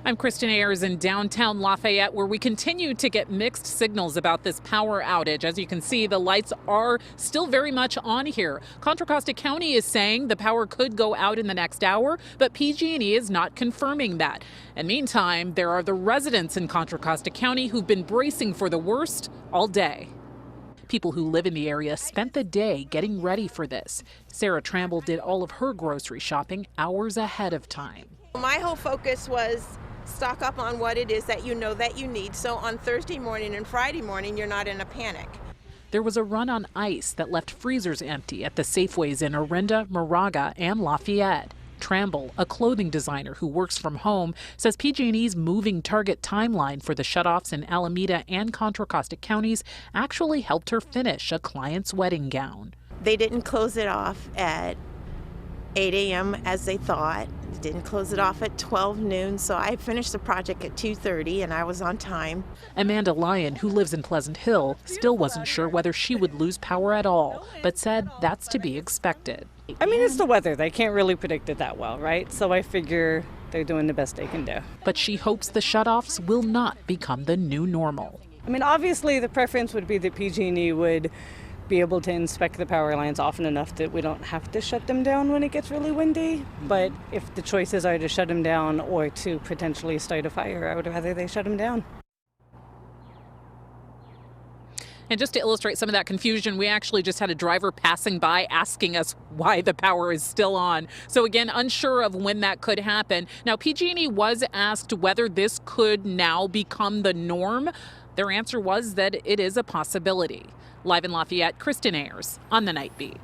I'm Christin Ayers in downtown Lafayette, where we continue to get mixed signals about this power outage. As you can see, the lights are still very much on here. Contra Costa County is saying the power could go out in the next hour, but PG&E is not confirming that. And meantime, there are the residents in Contra Costa County who've been bracing for the worst all day. People who live in the area spent the day getting ready for this. Sarah Tramble did all of her grocery shopping hours ahead of time. My whole focus was stock up on what it is that you know that you need, so on Thursday morning and Friday morning you're not in a panic. There was a run on ice that left freezers empty at the Safeways in Orinda, Moraga, and Lafayette. Tramble, a clothing designer who works from home, says PG&E's moving target timeline for the shutoffs in Alameda and Contra Costa counties actually helped her finish a client's wedding gown. They didn't close it off at 8 a.m. as they thought. They didn't close it off at 12 noon, so I finished the project at 2:30 and I was on time. Amanda Lyon, who lives in Pleasant Hill, still wasn't sure whether she would lose power at all, but said that's to be expected. I mean, it's the weather. They can't really predict it that well, right? So I figure they're doing the best they can do. But she hopes the shutoffs will not become the new normal. I mean, obviously the preference would be that PG&E would be able to inspect the power lines often enough that we don't have to shut them down when it gets really windy. But if the choices are to shut them down or to potentially start a fire, I would rather they shut them down. And just to illustrate some of that confusion, we actually just had a driver passing by asking us why the power is still on. So again, unsure of when that could happen. Now, PG&E was asked whether this could now become the norm. Their answer was that it is a possibility. Live in Lafayette, Christin Ayers on the Night Beat.